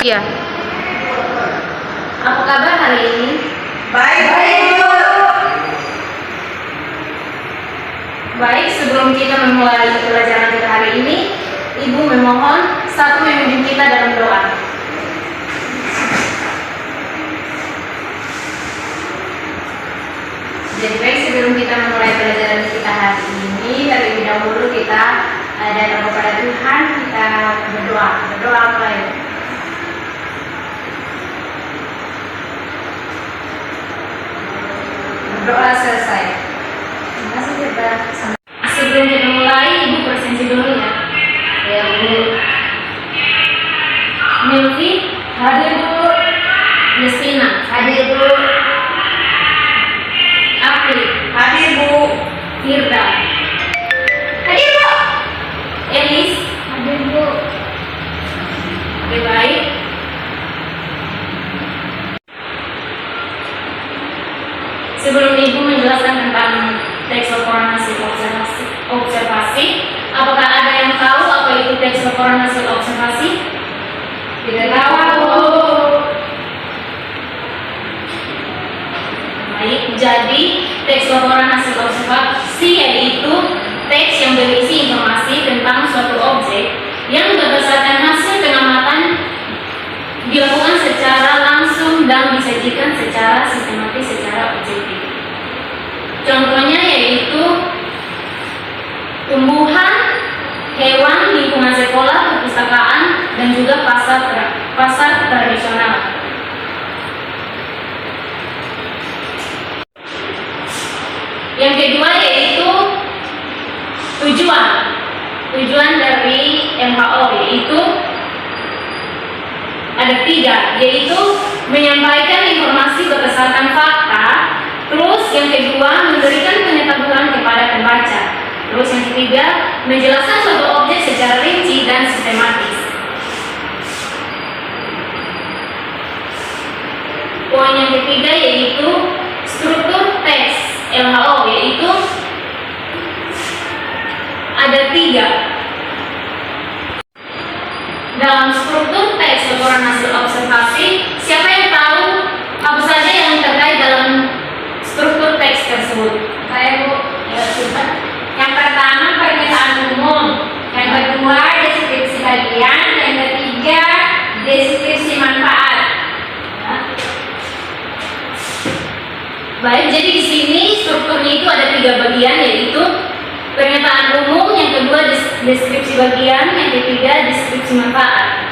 Iya. Apa kabar hari ini? Baik, Bu. Baik, sebelum kita memulai pelajaran kita hari ini, Ibu memohon satu memimpin kita dalam doa. Jadi baik, sebelum kita memulai pelajaran kita hari ini, terlebih dahulu kita datang kepada Tuhan, kita berdoa. Berdoa apa ya? Berdoa selesai. Terima kasih kita. Sebelum kita mulai, Ibu presensi dulu ya. Ya Bu. Milvi, hadir Bu. Justina, hadir Bu. Apri, hadir Bu. Firda, hadir Bu. Elis, hadir Bu. Oke, baik. Sebelum Ibu menjelaskan tentang teks laporan hasil observasi, apakah ada yang tahu apa itu teks laporan hasil observasi? Tidak tahu. Baik, jadi teks laporan hasil observasi yaitu teks yang berisi informasi tentang suatu objek yang berdasarkan hasil pengamatan dilakukan secara langsung dan disajikan secara sistematis secara objektif. Contohnya yaitu tumbuhan, hewan, lingkungan sekolah, perpustakaan, dan juga pasar tradisional. Yang kedua yaitu tujuan dari MHO, yaitu ada 3, yaitu menyampaikan informasi berdasarkan fakta. Terus yang kedua, memberikan pengetahuan kepada pembaca. Terus yang ketiga, menjelaskan suatu objek secara rinci dan sistematis. Poin yang ketiga yaitu struktur teks LHO, yaitu ada 3. Dalam struktur teks laporan hasil observasi, siapa yang tahu apa saja yang terkait dalam struktur teks tersebut? Saya, Bu. Ya, sudah. Yang pertama pernyataan umum, yang kedua deskripsi bagian, yang ketiga deskripsi manfaat. Ya. Baik, jadi di sini strukturnya itu ada 3 bagian, yaitu pernyataan umum, yang kedua deskripsi bagian, yang ketiga deskripsi manfaat.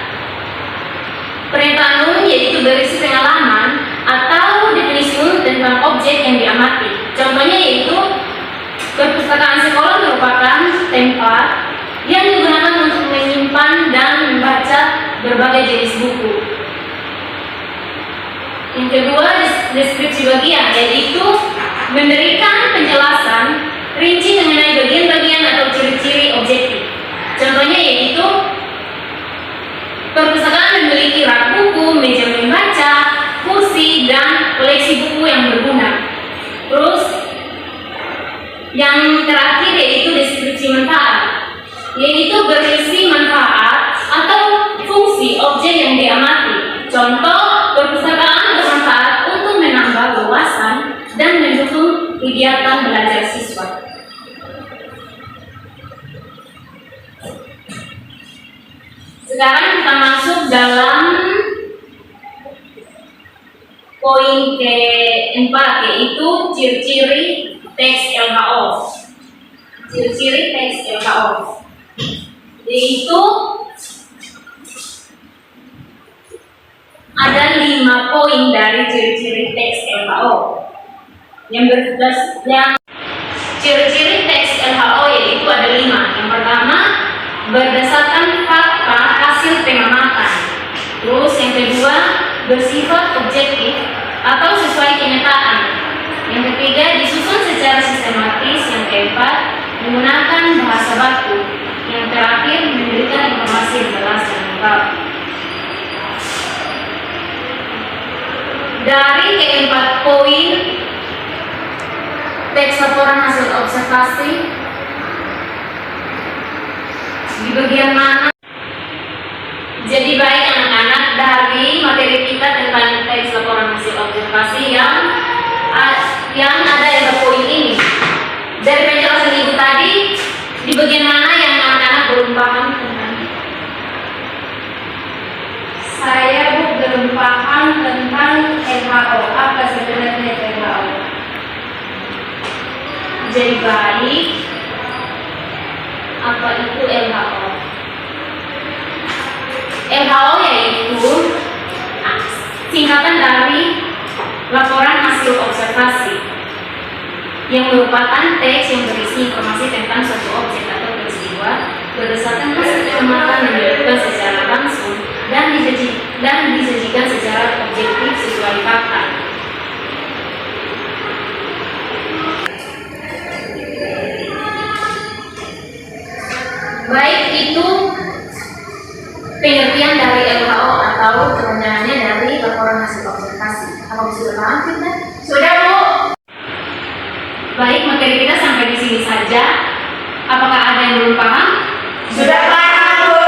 Pernyataan umum yaitu berisi pengalaman atau definisi umum tentang objek yang diamati. Contohnya yaitu perpustakaan sekolah merupakan tempat yang digunakan untuk menyimpan dan membaca berbagai jenis buku. Yang kedua, deskripsi bagian, yaitu memberikan penjelasan rinci mengenai bagian-bagian atau ciri-ciri objektif. Contohnya yaitu perpustakaan memiliki rak buku, meja membaca, kursi, dan koleksi buku yang berguna. Terus yang terakhir yaitu deskripsi manfaat, yaitu berisi manfaat atau fungsi objek yang diamati. Contoh, perpustakaan bermanfaat untuk menambah wawasan dan mendukung kegiatan belajar siswa. Sekarang kita masuk dalam poin keempat, yaitu ciri-ciri teks LHO. Ciri-ciri teks LHO yaitu ada 5 poin dari ciri-ciri teks LHO. Yang ciri-ciri teks LHO yaitu ada 5. Yang pertama, berdasarkan fakta hasil pengamatan. Terus yang kedua, bersifat objektif atau sesuai kenyataan. Yang ketiga, disusun secara sistematis. Yang keempat, menggunakan bahasa baku. Yang terakhir, memberikan informasi yang jelas dan lengkap. Dari keempat poin teks laporan hasil observasi, di bagian mana? Jadi baik anak-anak, hari materi kita tentang teks laporan hasil observasi yang ada yang poin ini. Dari penjelasan ibu tadi, di bagian mana yang anak-anak belum paham tentang? Saya belum paham tentang WHO. Apa sebenarnya WHO? Jadi baik, apa itu WHO? WHO yaitu singkatan dari laporan hasil observasi yang merupakan teks yang berisi informasi tentang suatu objek atau peristiwa berdasarkan hasil pengamatan yang dilakukan secara langsung dan disajikan secara objektif sesuai fakta. Baik itu pengertian dari WHO atau kepanjangannya dari laporan hasil observasi. Apa sudah paham kita? Sudah, Bu. Baik, materi kita sampai di sini saja. Apakah ada yang belum paham? Sudah paham, Bu.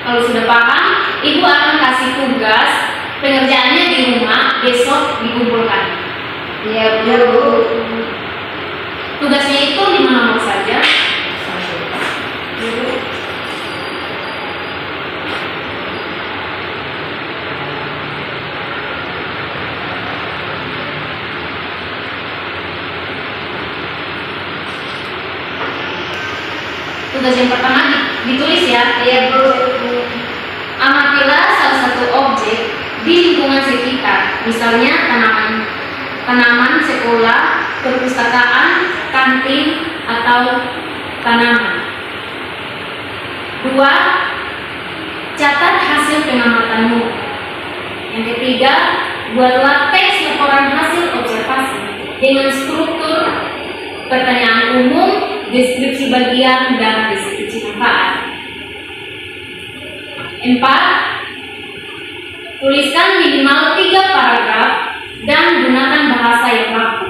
Kalau sudah paham, Ibu akan kasih tugas pengerjaannya di rumah, besok dikumpulkan. Iya, Bu. Tugasnya itu di mana saja? Tugas yang pertama ditulis ya. Iya, Bu. Amatilah salah satu objek di lingkungan sekitar, misalnya tanaman sekolah, perpustakaan, kantin, atau tanaman. 2. Catat hasil pengamatanmu. Yang ketiga, buatlah teks laporan hasil observasi dengan struktur pertanyaan umum, deskripsi bagian, dan deskripsi manfaat. 4. Tuliskan minimal 3 paragraf dan gunakan bahasa yang baku.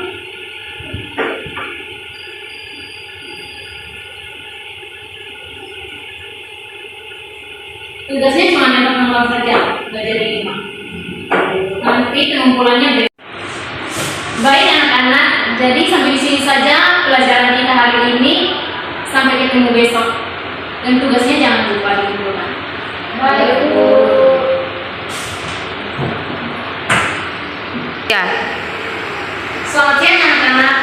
Tugasnya cuma nembak-nembak saja, nggak jadi 5. Nanti pengumpulannya beda. Baik anak-anak, jadi sampai di sini saja pelajaran kita hari ini. Sampai ketemu besok. Dan tugasnya jangan lupa dikumpulkan. Baik, Bu. Ya. Selamat siang anak-anak.